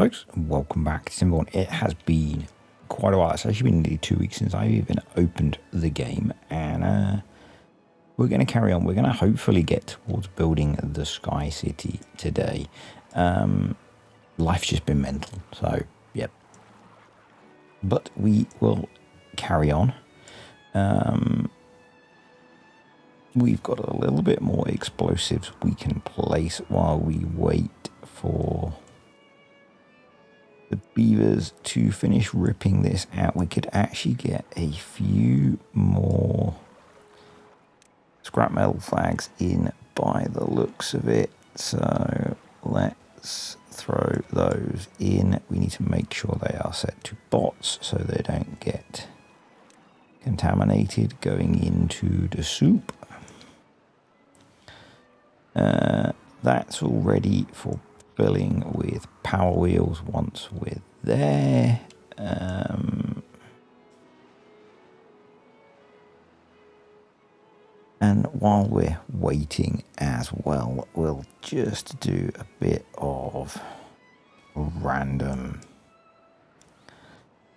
folks, and welcome back to TIMBERBORN. It has been quite a while. It's actually been nearly 2 weeks since I've even opened the game, and we're going to carry on. We're going to hopefully get towards building the Sky City today. Life's just been mental, so yep. But we will carry on. We've got a little bit more explosives we can place while we wait for the beavers to finish ripping this out. We could actually get a few more scrap metal flags in by the looks of it. So let's throw those in. We need to make sure they are set to bots so they don't get contaminated going into the soup. That's all ready for filling with power wheels once we're there. And while we're waiting as well, we'll just do a bit of random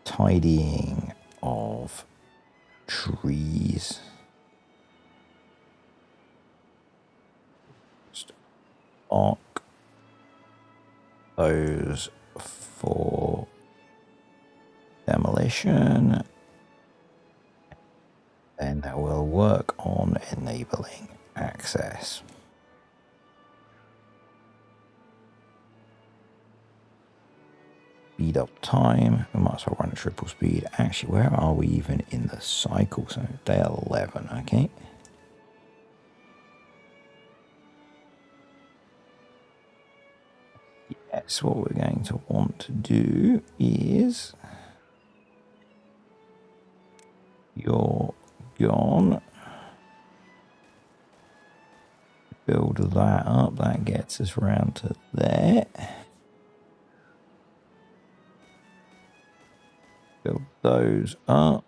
tidying of trees. Just arc those for demolition, and we'll work on enabling access. Speed up time. We might as well run at triple speed. Actually, where are we even in the cycle? So day 11, okay. Yes, what we're going to want to do is you're gone. Build that up. That gets us around to there. Build those up.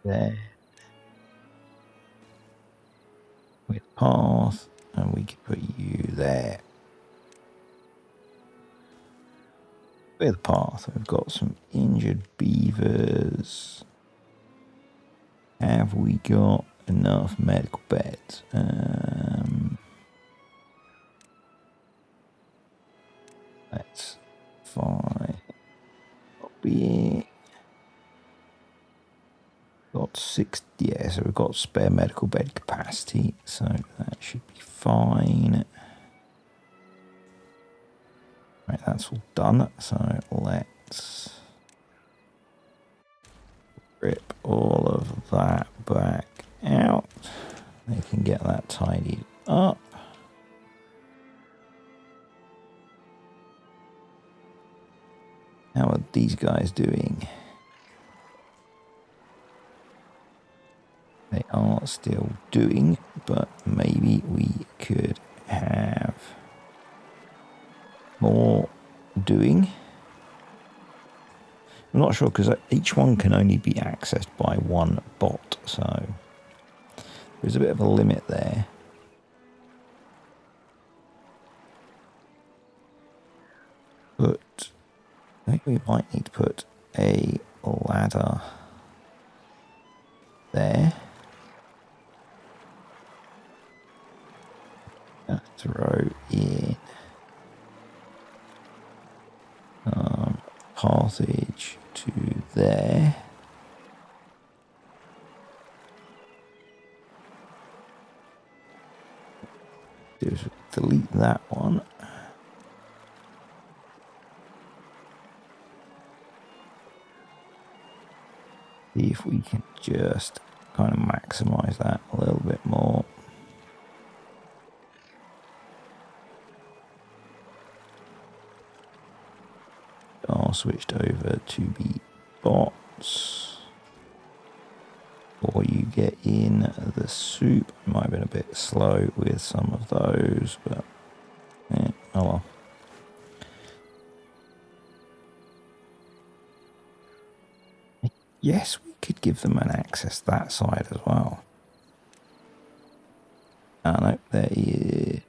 There. With path. And we can put you there. With path. We've got some injured beavers. Have we got enough medical beds? Let's find. Copy. Got 6, yeah, so we've got spare medical bed capacity, so that should be fine. Right, that's all done, so let's rip all of that back out. They can get that tidied up. How are these guys doing? They are still doing, but maybe we could have more doing. I'm not sure because each one can only be accessed by one bot, so there's a bit of a limit there. But I think we might need to put a ladder there. Throw in passage to there. Just delete that one. See if we can just kind of maximize that a little bit more. Are switched over to be bots, or you get in the soup. Might have been a bit slow with some of those, but yeah, oh well. Yes, we could give them an access that side as well. No, there is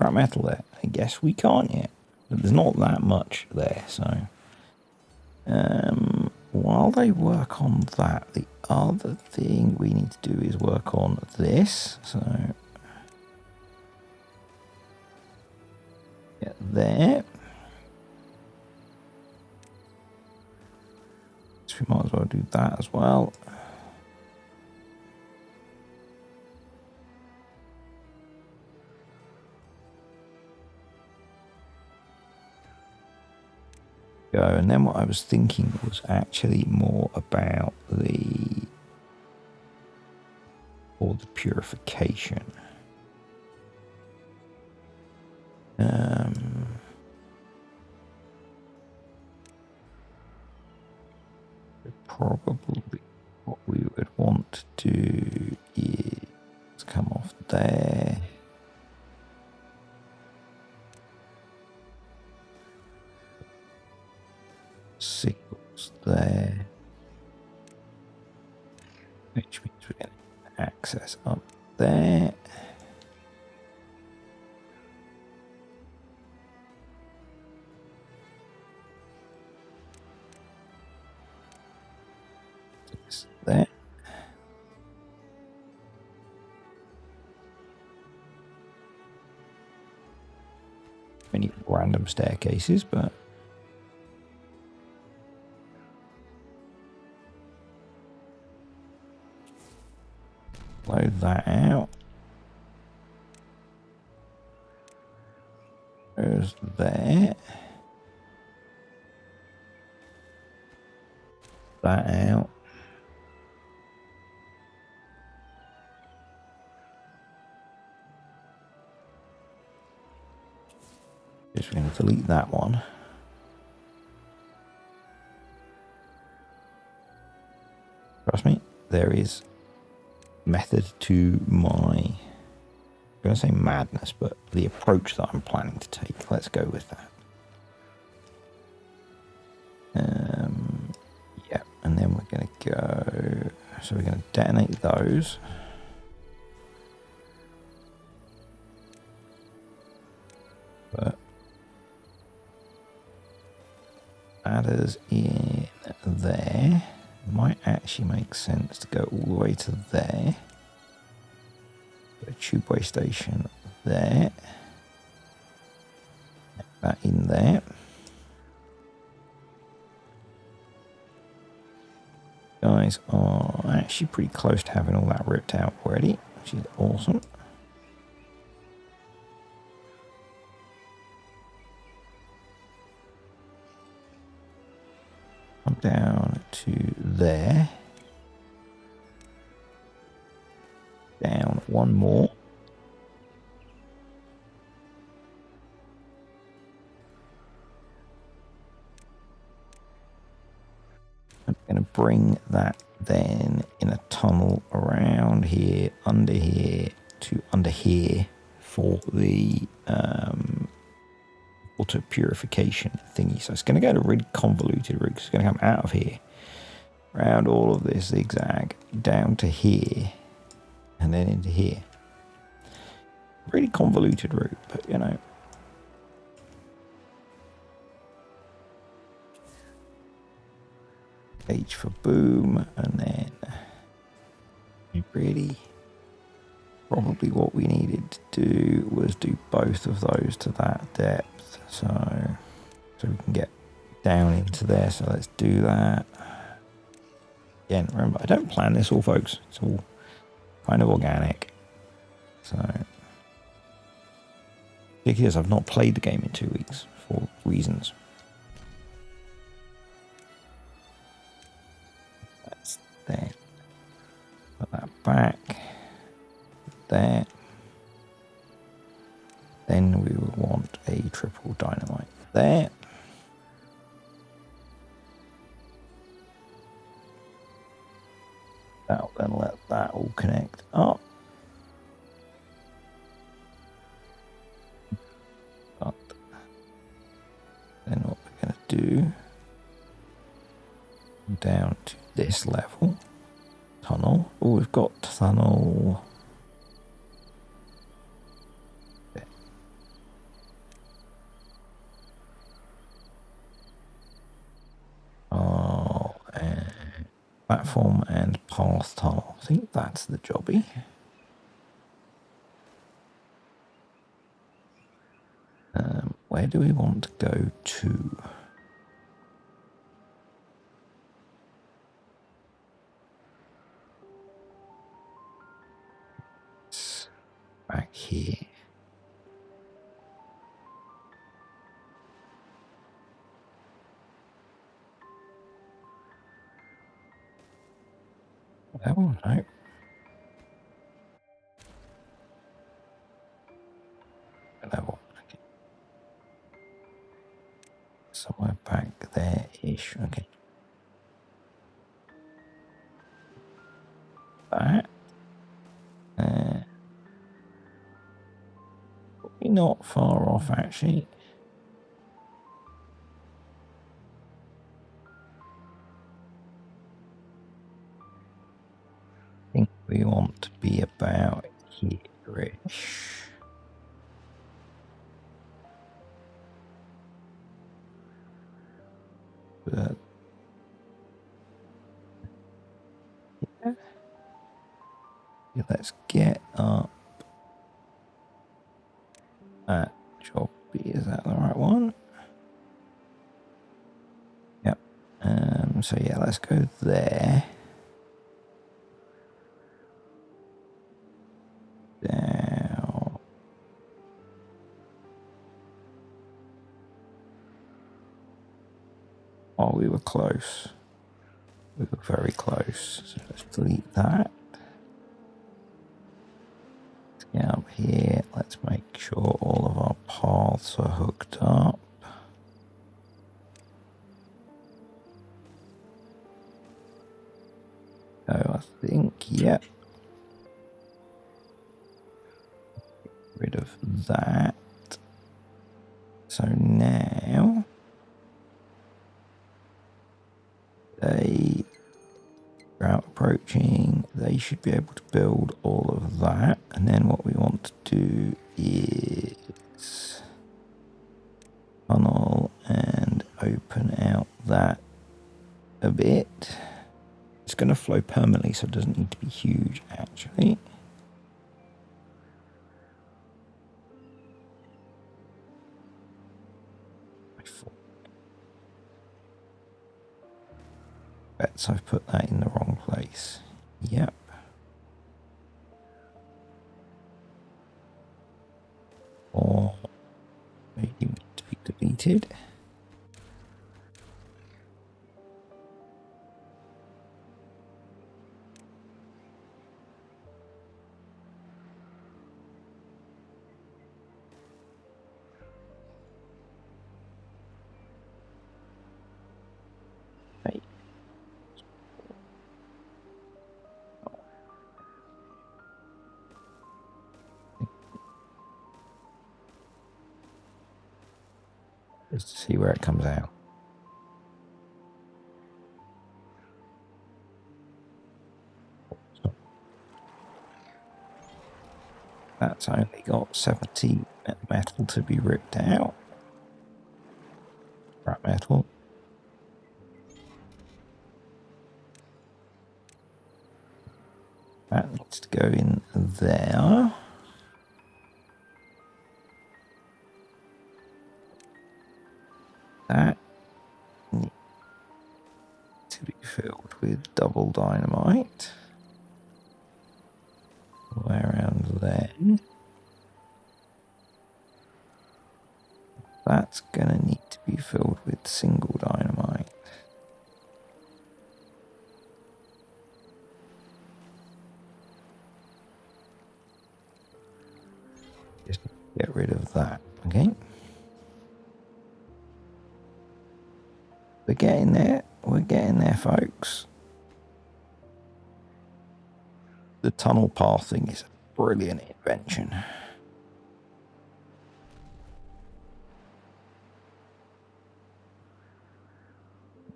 scrap metal there? I guess we can't yet. But there's not that much there, so... while they work on that, the other thing we need to do is work on this. So... yeah, there. So we might as well do that as well. Go. And then what I was thinking was actually more about the purification. Probably what we would want to do is come off there. Signals there. Which means we're going to access up there. There. Many random staircases, but load that out. There's there. That out. Just going to delete that one. Trust me, there is method to my, I'm going to say madness, but the approach that I'm planning to take. Let's go with that. Yeah, and then we're going to go, so we're going to detonate those. But adders in there. Might actually make sense to go all the way to there. Put a tubeway station there. Get that in there. Guys are actually pretty close to having all that ripped out already, which is awesome. Come down to there. Down one more. I'm going to bring that then in a tunnel around here, under here, to under here for the auto purification thingy. So it's going to go to a really convoluted route. It's going to come out of here, around all of this zigzag, down to here, and then into here. Really convoluted route, but you know. H for boom, and then really probably what we needed to do was do both of those to that depth, so we can get down into there. So let's do that. Again, remember, I don't plan this all, folks. It's all kind of organic. So because I've not played the game in 2 weeks for reasons. That's there. Put that back there. Then we will want a triple dynamite there. That'll then let that all connect up. But then what we're going to do, down to this level, tunnel. Oh, we've got tunnel. platform and path tunnel. I think that's the jobby. Where do we want to go to? It's back here. Oh, no. Level. Okay. Somewhere back there-ish. Okay. That. Probably not far off, actually. I think we want to be about here-ish. But yeah, let's get up that job. Is that the right one? Yep. So yeah, let's go there. Down. Oh, we were close. We were very close. So let's delete that. Let's get up here. Let's make sure all of our paths are hooked up. So I think, yep. Get rid of that. So now they are approaching. They should be able to build all of that. And then what we want to do is tunnel and open out that a bit. It's going to flow permanently, so it doesn't need to be huge, actually. Bet I've put that in the wrong place. Yep. Or maybe need to be deleted. Just to see where it comes out. That's only got 70 metal to be ripped out. Scrap metal. That needs to go in there. That needs to be filled with double dynamite. All the way around there. That's going to need to be filled with single dynamite. Just get rid of that, okay? We're getting there. We're getting there, folks. The tunnel pathing is a brilliant invention.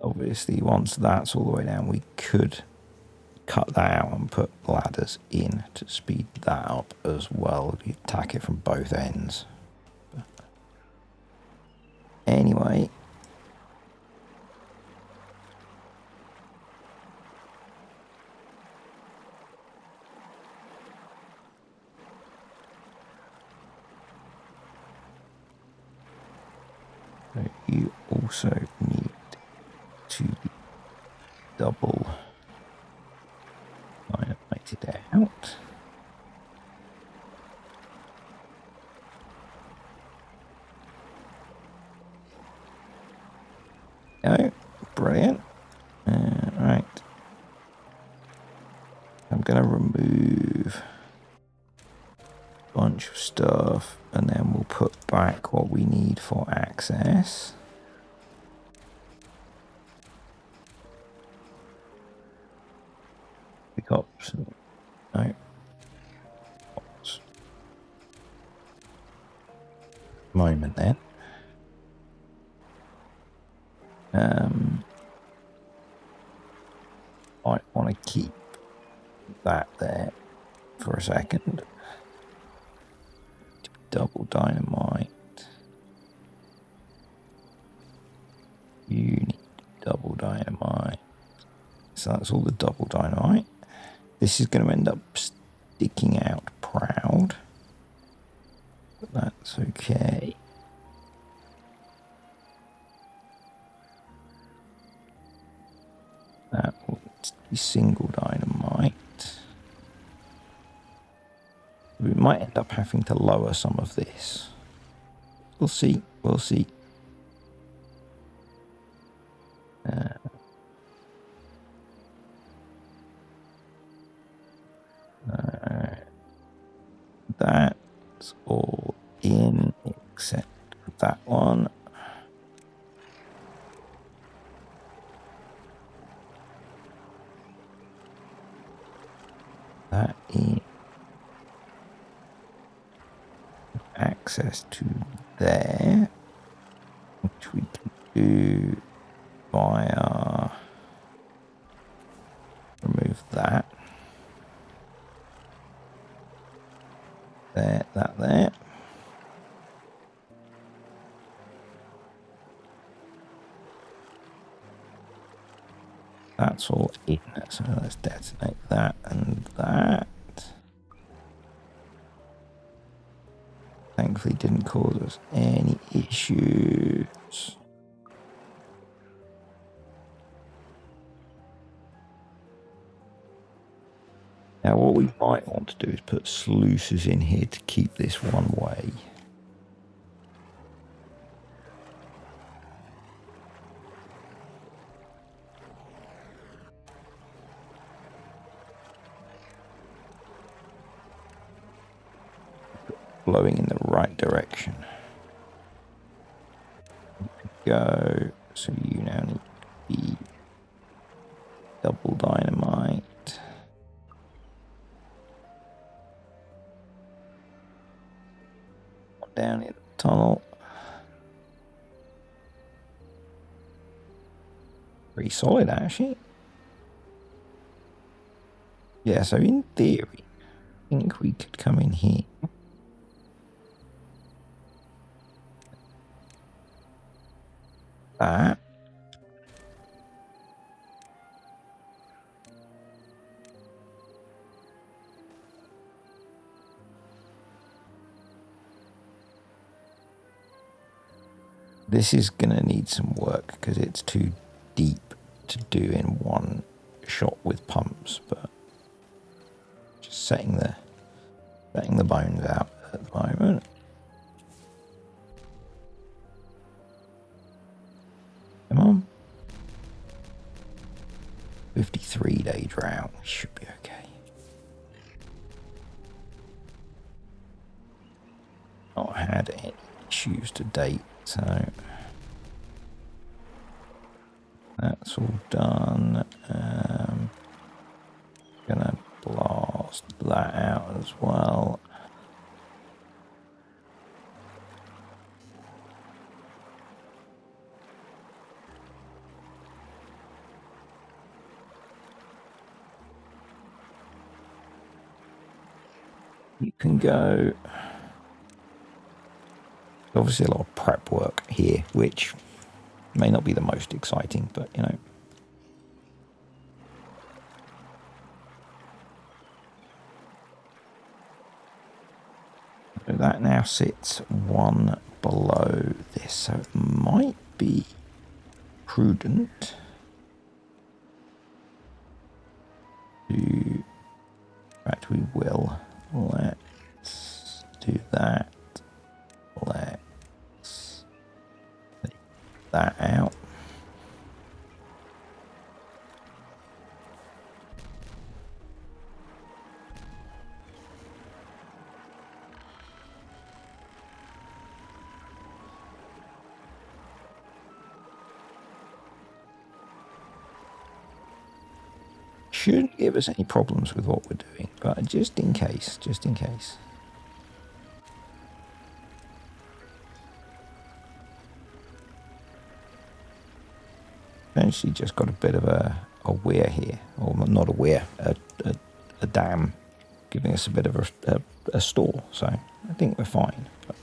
Obviously, once that's all the way down, we could cut that out and put ladders in to speed that up as well. You attack it from both ends. But anyway, also need to be double dynamited out. Go, brilliant. Right. I'm going to remove a bunch of stuff and then we'll put back what we need for access. We got some, no. Moment then. I want to keep that there for a second. Double dynamite. You need double dynamite. So that's all the double dynamite. This is going to end up sticking out proud. But that's okay. That will be single dynamite. We might end up having to lower some of this. We'll see. We'll see. That's all in except for that one. That is access to there, which we can do via remove that. There, that there. That's all in, so let's detonate that and that. Thankfully didn't cause us any issues. Now what we might want to do is put sluices in here to keep this one way. Blowing in the right direction. Go. So you now need to be double dynamite. Down in the tunnel. Pretty solid actually. Yeah, so in theory, I think we could come in here. That. This is going to need some work because it's too deep to do in one shot with pumps, but just setting the bones out at the moment. Come on. 53-day drought. We should be okay. Not had any issues to date, so that's all done. Gonna blast that out as well. You can go. Obviously a lot of prep work here, which may not be the most exciting, but you know. That now sits one below this, so it might be prudent to, in fact, we will. Let's do that. Let's take that out. Shouldn't give us any problems with what we're doing, but just in case. Essentially just got a bit of a weir here, or not a weir, a dam, giving us a bit of a store, so I think we're fine. But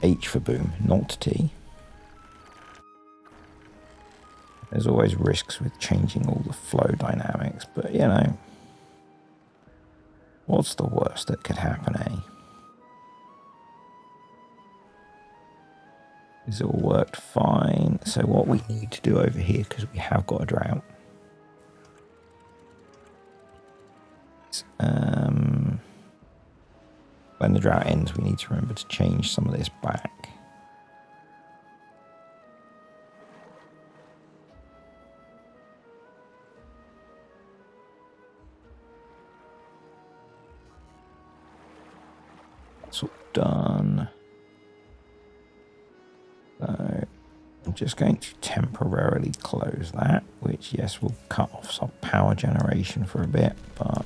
H for boom, not T. There's always risks with changing all the flow dynamics, but you know, what's the worst that could happen, eh? This all worked fine. So what we need to do over here, because we have got a drought, is, when the drought ends, we need to remember to change some of this back. That's all done. So I'm just going to temporarily close that, which, yes, will cut off some power generation for a bit, but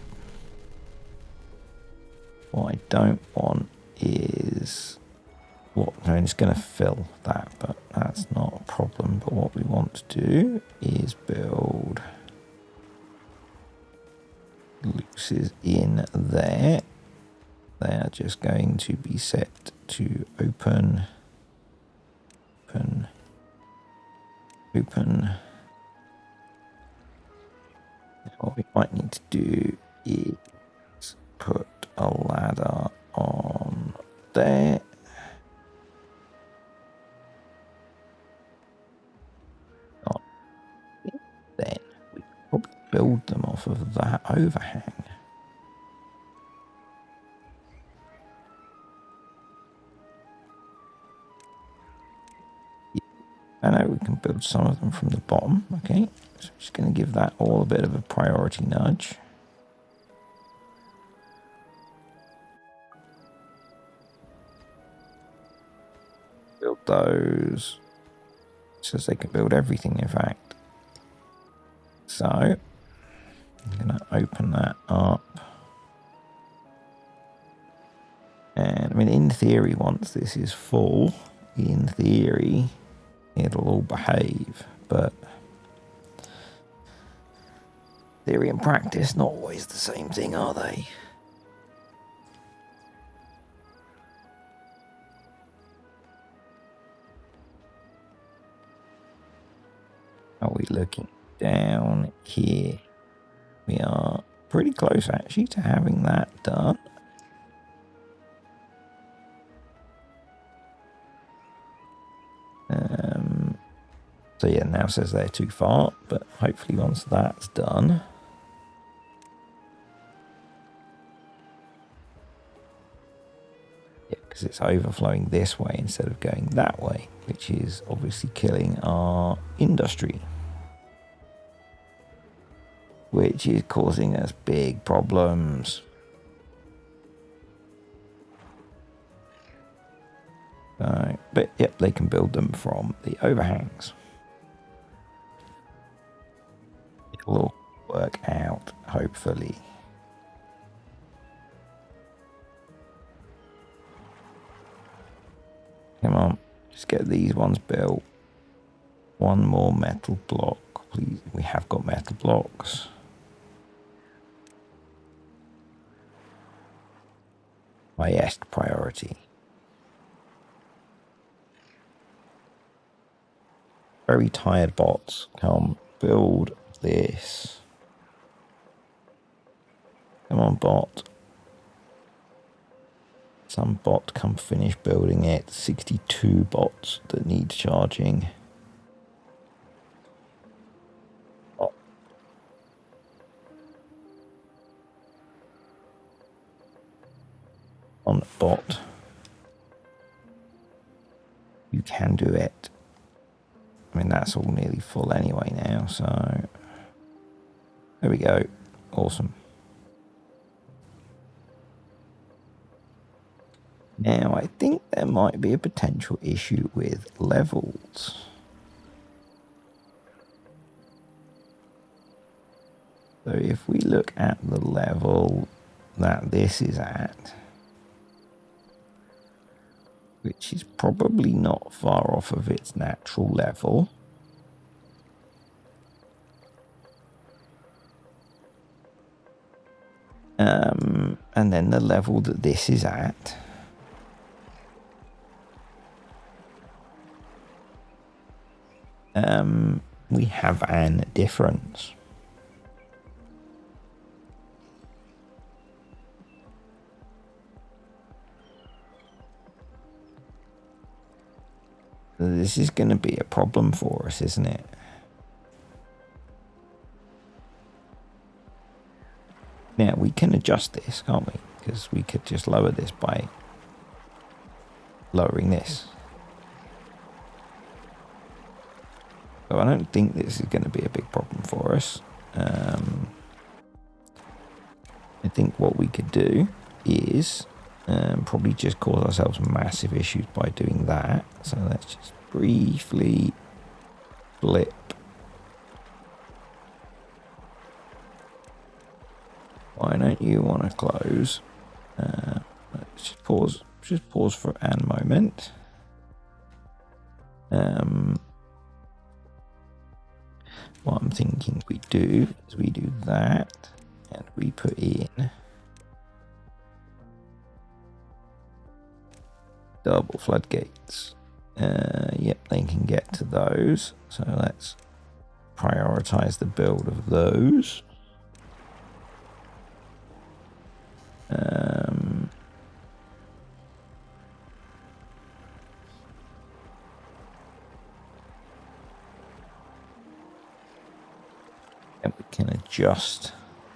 what I don't want is, I mean, it's going to fill that, but that's not a problem. But what we want to do is build looses in there. They're just going to be set to open. What we might need to do is put a ladder on there. Then we can probably build them off of that overhang. I know we can build some of them from the bottom. Okay, so I'm just going to give that all a bit of a priority nudge. Build those. It says they can build everything, in fact. So I'm going to open that up. And I mean, in theory, once this is full, in theory, it'll all behave, but theory and practice not always the same thing, are they? Are we looking down here? We are pretty close actually to having that done. So yeah, now says they're too far, but hopefully once that's done, yeah, because it's overflowing this way instead of going that way, which is obviously killing our industry, which is causing us big problems. But yep, they can build them from the overhangs. It'll all work out, hopefully. Come on, just get these ones built. One more metal block, please. We have got metal blocks. Highest priority. Very tired bots, come build this. Come on, bot. some bot come finish building it. 62 bots that need charging. Oh. On bot. You can do it. I mean, that's all nearly full anyway now, so there we go. Awesome. Now, I think there might be a potential issue with levels. So if we look at the level that this is at, which is probably not far off of its natural level. And then the level that this is at. We have an difference. This is going to be a problem for us, isn't it? Now, we can adjust this, can't we? Because we could just lower this by lowering this. So I don't think this is going to be a big problem for us. I think what we could do is probably just cause ourselves massive issues by doing that. So let's just briefly flip. Why don't you want to close? Let's just pause for a moment. What I'm thinking we do is we do that and we put in double floodgates. Yep, they can get to those. So let's prioritize the build of those. And we can adjust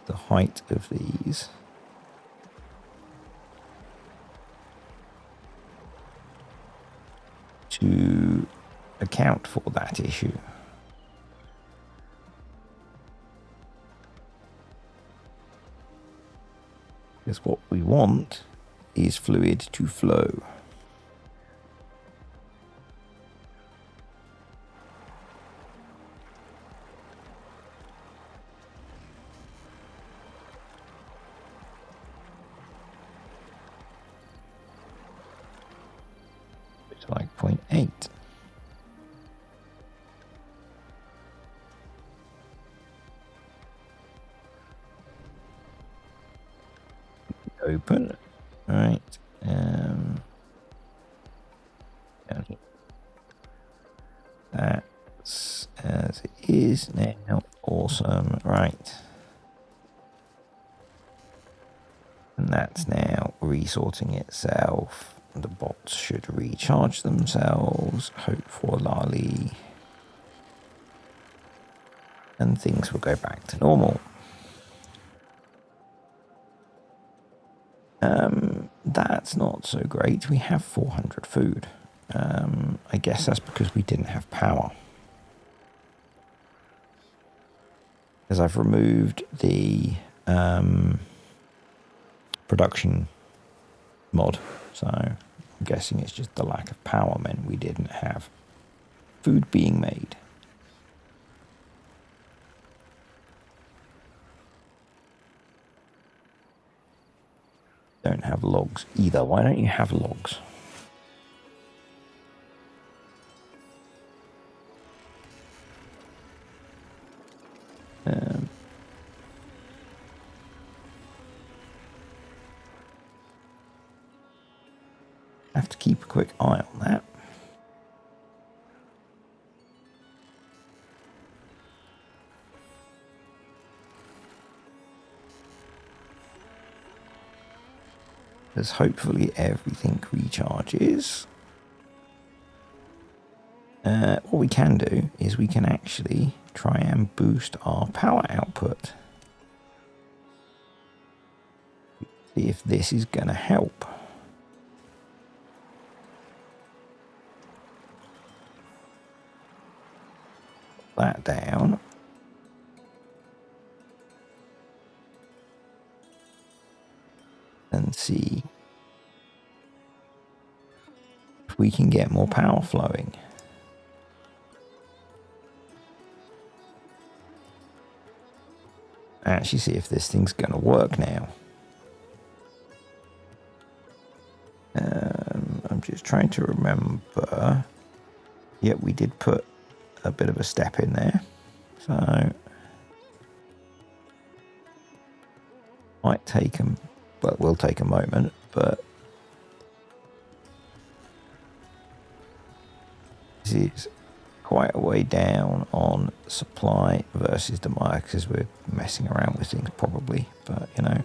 the height of these. To account for that issue. Because what we want is fluid to flow. It's like 0.8. Open. All right. That's as it is now. Awesome. Right. And that's now resorting itself. The bots should recharge themselves. Hope for Lali. And things will go back to normal. That's not so great. We have 400 food. I guess that's because we didn't have power. Because I've removed the production mod. So I'm guessing it's just the lack of power meant we didn't have food being made. Don't have logs either. Why don't you have logs? Have to keep a quick eye on that. Because hopefully everything recharges. What we can do is we can actually try and boost our power output. See if this is going to help. That down. And see if we can get more power flowing. Actually see if this thing's going to work now. I'm just trying to remember. Yep, we did put a bit of a step in there. So might take them, but will take a moment, but this is quite a way down on supply versus demand because we're messing around with things probably, but you know,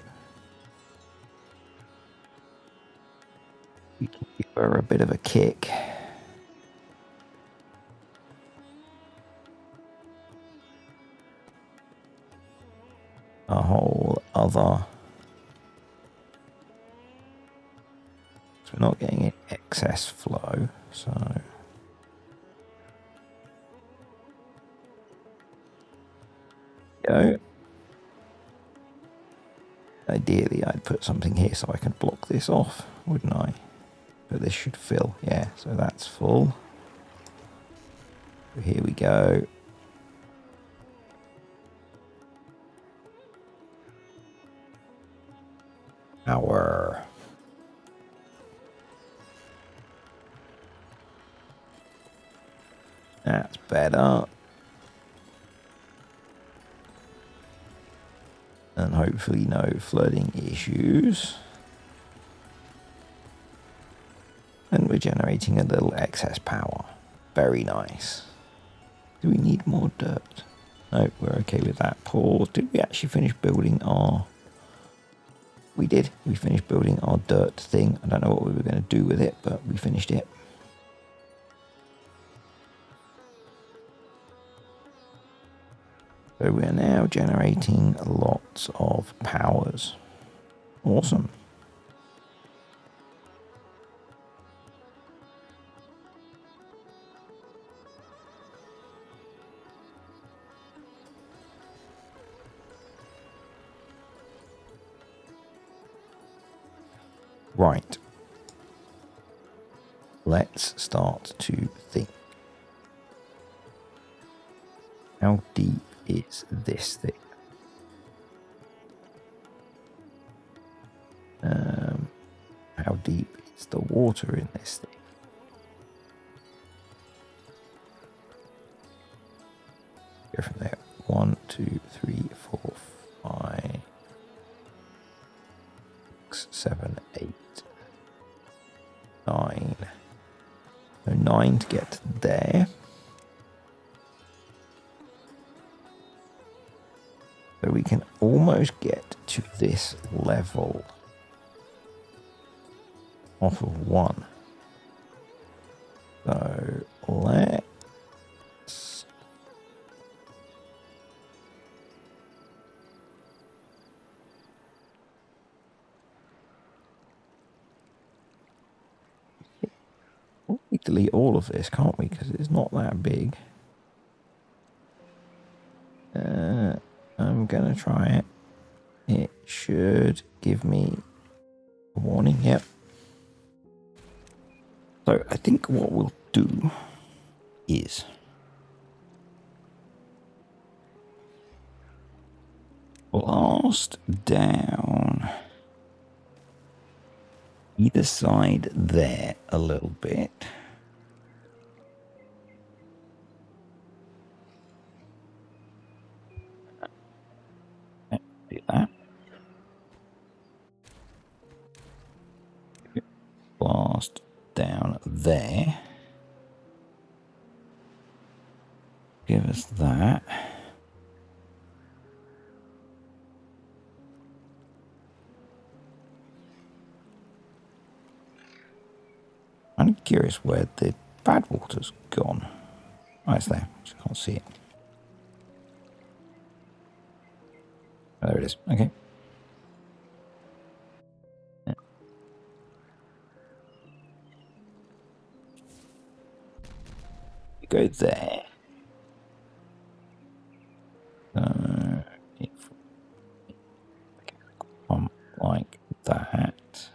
we can give her a bit of a kick. A whole other, so we're not getting an excess flow, so go. Ideally I'd put something here so I can block this off, wouldn't I? But this should fill, yeah, so that's full. So here we go. Power. That's better. And hopefully no flooding issues. And we're generating a little excess power. Very nice. Do we need more dirt? No, we're okay with that. Pause. Did we actually finish building our... We did. We finished building our dirt thing. I don't know what we were going to do with it, but we finished it. So we're now generating lots of powers. Awesome. Right. Let's start to think. How deep is this thing? How deep is the water in this thing? Go from there. 1, 2, 3, 4, 5, 6, 7, 8, 9. So 9 to get there. So we can almost get to this level off of 1. So let's... We delete all of this, can't we? Because it's not that big. I'm going to try it. It should give me a warning. Yep. So I think what we'll do is blast down either side there a little bit. Do that. Blast down there. Give us that. I'm curious where the bad water's gone. Oh, it's there. Just can't see it. Oh, there it is. Okay. Yeah. You go there. If pump like that,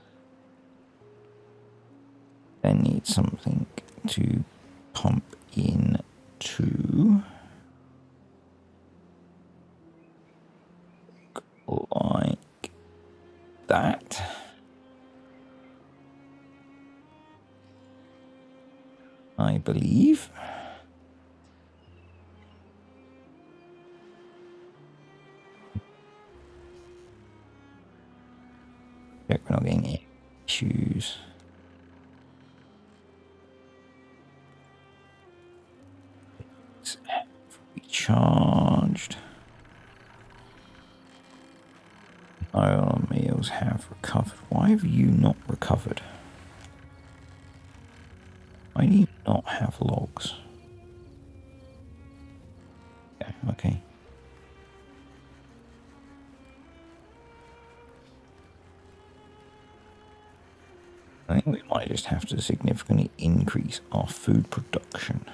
then need something to pump in to like that. I believe. Check we're not getting any issues. It's recharged. Our meals have recovered. Why have you not recovered? Why do you not have logs? Yeah, okay. I think we might just have to significantly increase our food production.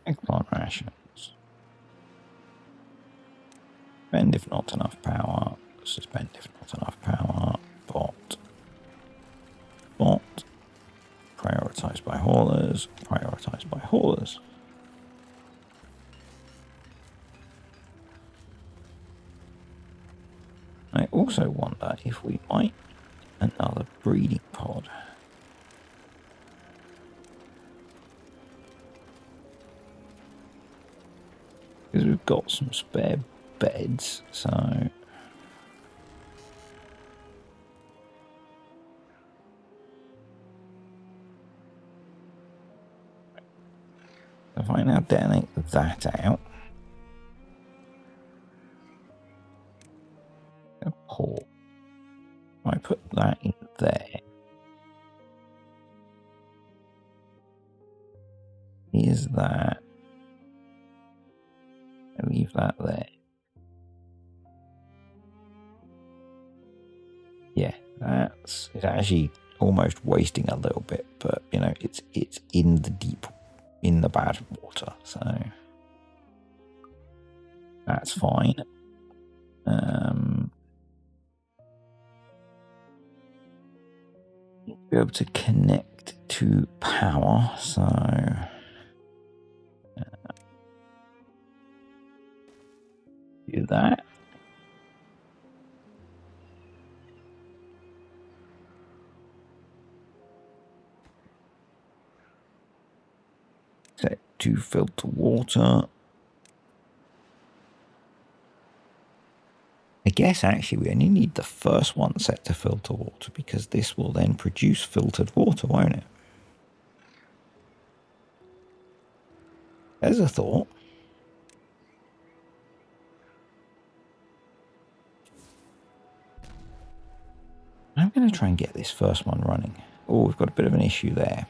Eggplant rations. Spend if not enough power. Suspend if not enough power. Bot. Prioritized by haulers. Prioritized by haulers. I also wonder if we might need another breeding pod. Because we've got some spare beds, so... If I now detonate that out... Pull. I put that in there. Is that... I leave that there. Yeah, it's actually almost wasting a little bit, but you know, it's in the bad water, so that's fine. Be able to connect to power, so do that. Set to filter water. I guess actually we only need the first one set to filter water because this will then produce filtered water, won't it? There's a thought. I'm going to try and get this first one running. Oh, we've got a bit of an issue there.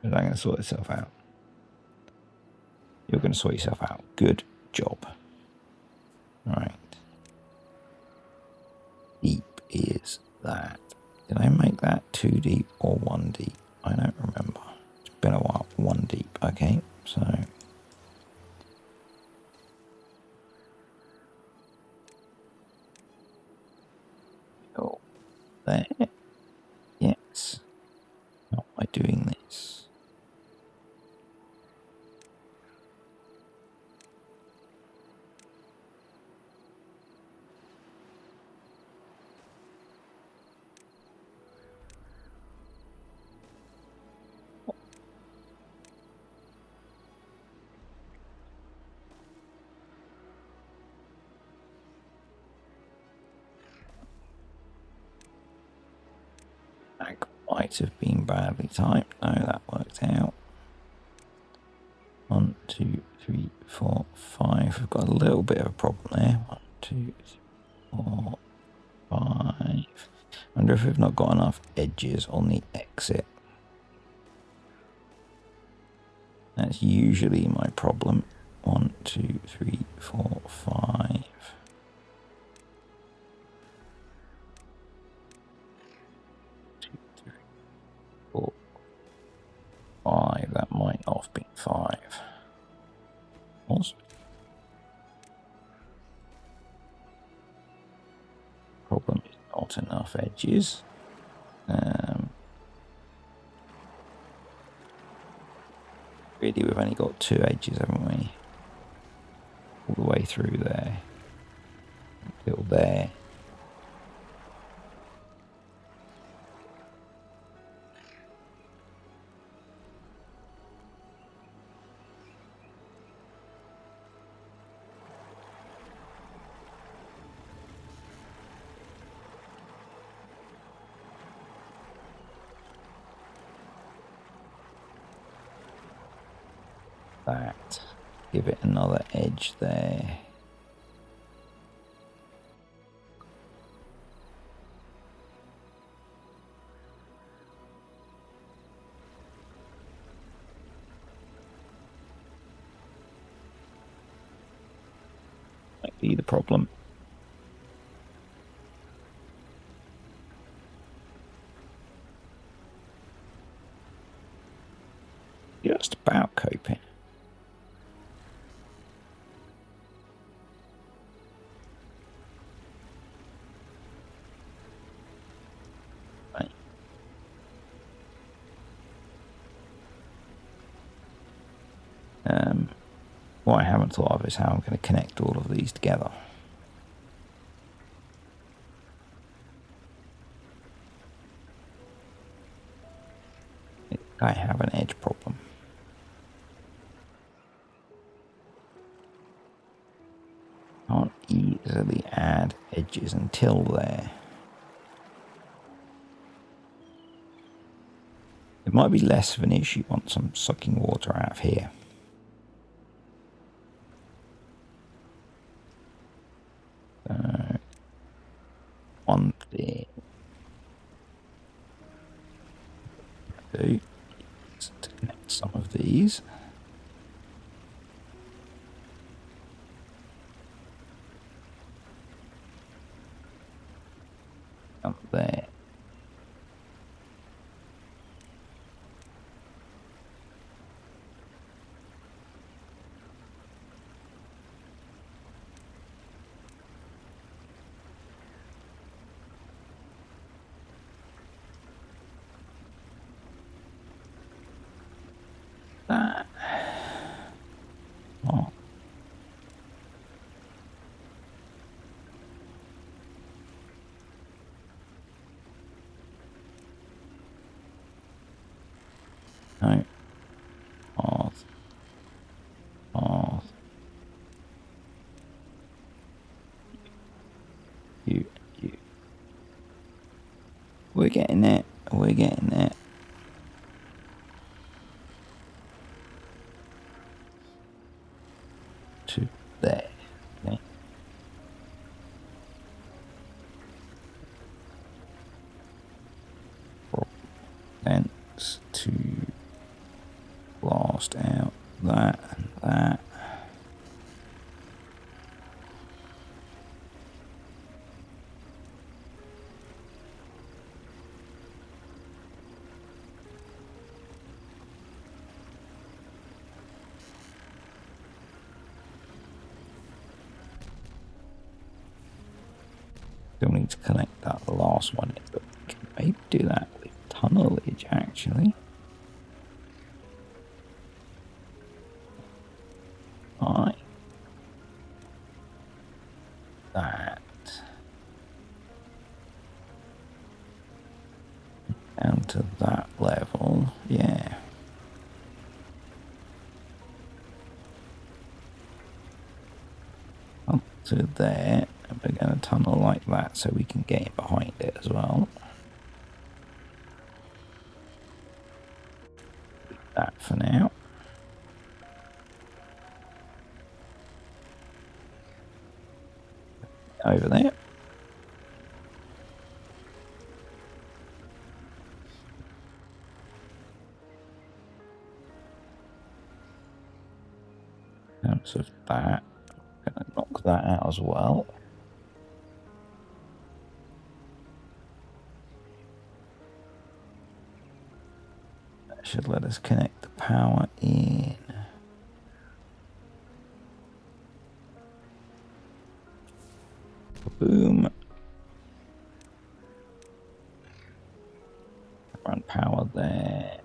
Is that going to sort itself out? You're going to sort yourself out. Good job. All right. Deep is that. Did I make that 2 deep or 1 deep? I don't remember. It's been a while. 1 deep. Okay, so... Oh, there. Yes. How am I doing this? might have been badly typed. No, that worked out. 1, 2, 3, 4, 5. We've got a little bit of a problem there. 1, 2, 3, 4, 5. I wonder if we've not got enough edges on the exit. That's usually my problem. 1, 2, 3, 4, 5. 2, 3, 4, 5. That might not have been 5. Also, problem is not enough edges. Really, we've only got 2 edges, haven't we? All the way through there. Until there. That. Give it another edge there. Might be the problem. Just about coping. Right. What I haven't thought of is how I'm going to connect all of these together. I have an edge problem. Can't easily add edges until there. It might be less of an issue once I'm sucking water out of here. So, one thing I do is to connect some of these. And there. That. Oh. No. Path. Path. You. We're getting there. We're getting there. To there. Okay. Thence to blast out that and that. Still need to connect that last one in, but we can maybe do that with tunnelage actually. Alright. That. Down to that level, yeah. Up to there, and we're going to tunnel like that so we can get in behind it as well. for now. Over there. In terms of that, I'm going to knock that out as well. That should let us connect the power in. Boom. Run power there.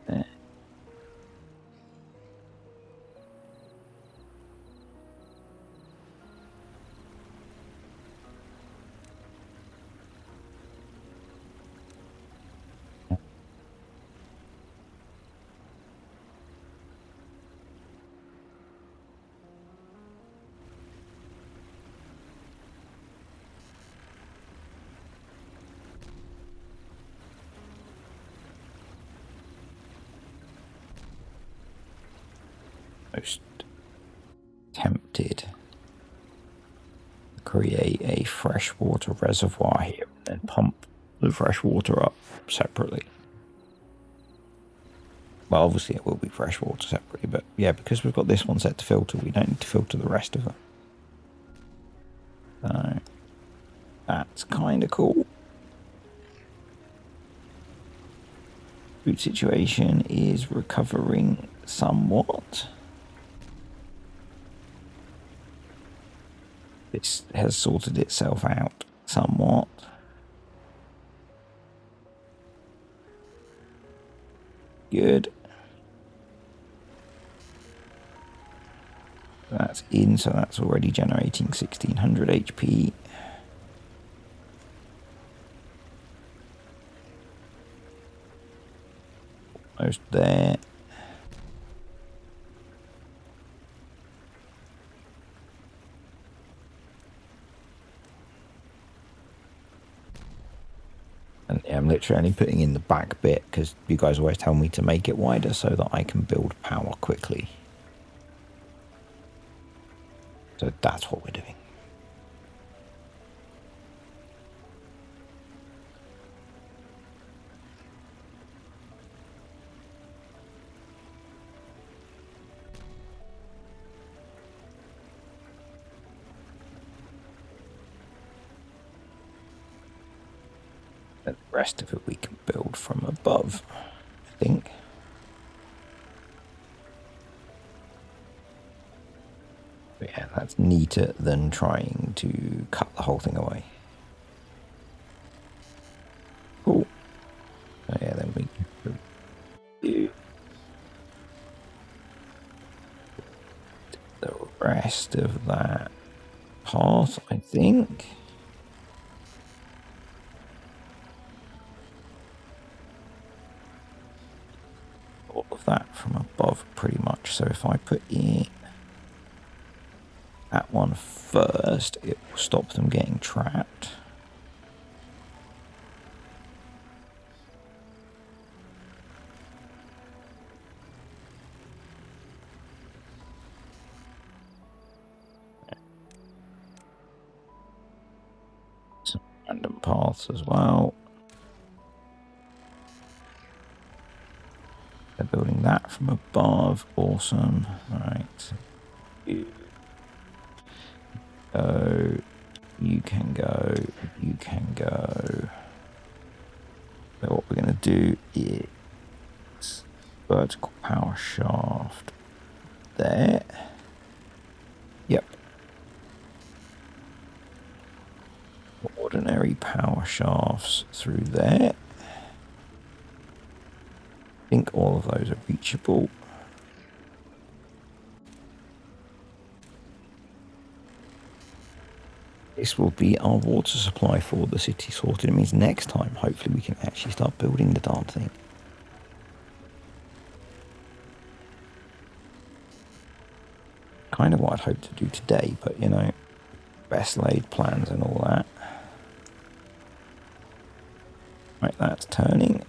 There. Most tempted to create a freshwater reservoir here and then pump the fresh water up separately. Well, obviously it will be fresh water separately, but yeah, because we've got this one set to filter, we don't need to filter the rest of them. So that's kind of cool. Food situation is recovering somewhat. This has sorted itself out somewhat. Good. That's in, so that's already generating 1600 HP. Almost there. And yeah, I'm literally only putting in the back bit because you guys always tell me to make it wider so that I can build power quickly. So that's what we're doing. And the rest of it we can build from above, I think. But yeah, that's neater than trying to cut the whole thing away. Cool. So yeah, then we can do the rest of that path, I think. All of that from above pretty much. So if I put in that one first, it will stop them getting trapped. Some random paths as well. They're building that from above. Awesome. All right. Go. You can go. You can go. So what we're going to do is vertical power shaft there. Yep. Ordinary power shafts through there. I think all of those are reachable. This will be our water supply for the city sorted. It means next time, hopefully, we can actually start building the darn thing. Kind of what I'd hoped to do today, but you know, best laid plans and all that. Right, that's turning.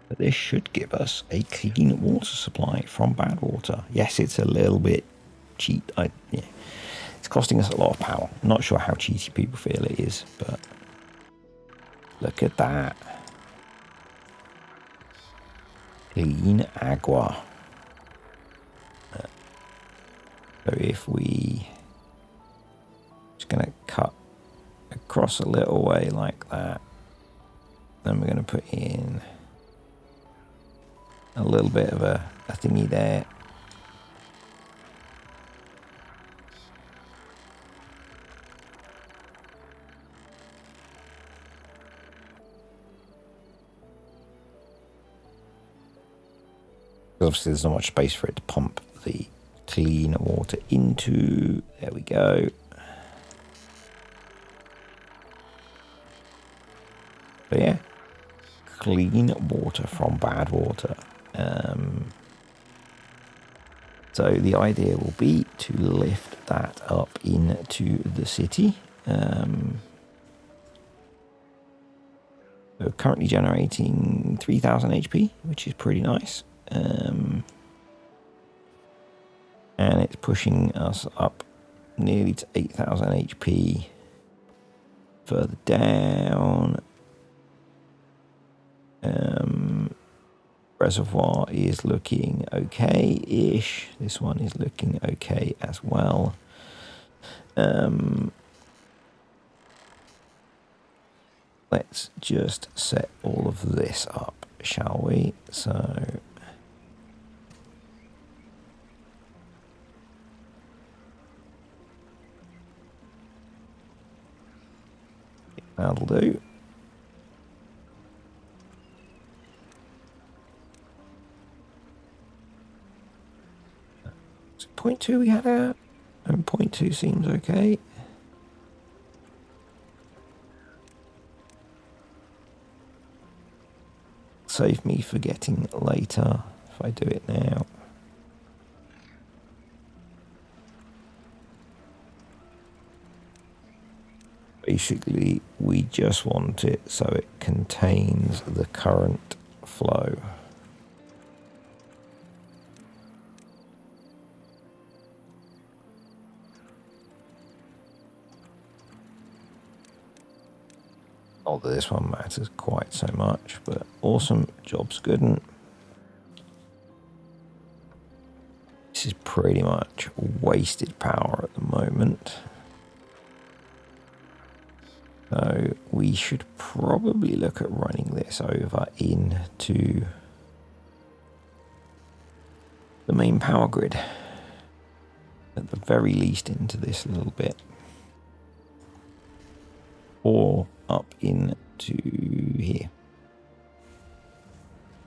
But this should give us a clean water supply from bad water. Yes, it's a little bit cheap. Yeah. It's costing us a lot of power. I'm not sure how cheaty people feel it is, but look at that. Clean agua. So if we just going to cut across a little way like that, then we're going to put in a little bit of a thingy there. Obviously there's not much space for it to pump the clean water into. There we go. So yeah, clean water from bad water. So the idea will be to lift that up into the city. We're currently generating 3000 HP, which is pretty nice. And it's pushing us up nearly to 8000 HP. Further down, reservoir is looking okay-ish. This one is looking okay as well. Let's just set all of this up, shall we? So that'll do. So 0.2 we had out, and 0.2 seems okay. Save me forgetting later if I do it now. Basically, we just want it so it contains the current flow. Not that this one matters quite so much, but awesome. Job's good. And this is pretty much wasted power at the moment. So we should probably look at running this over into the main power grid. At the very least into this little bit. Or up into here.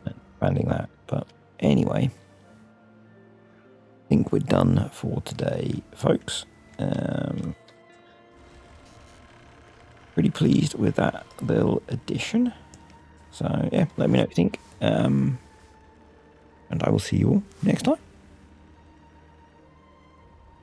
Expanding that. But anyway, I think we're done for today, folks. Pretty pleased with that little addition. So yeah, let me know what you think. And I will see you all next time.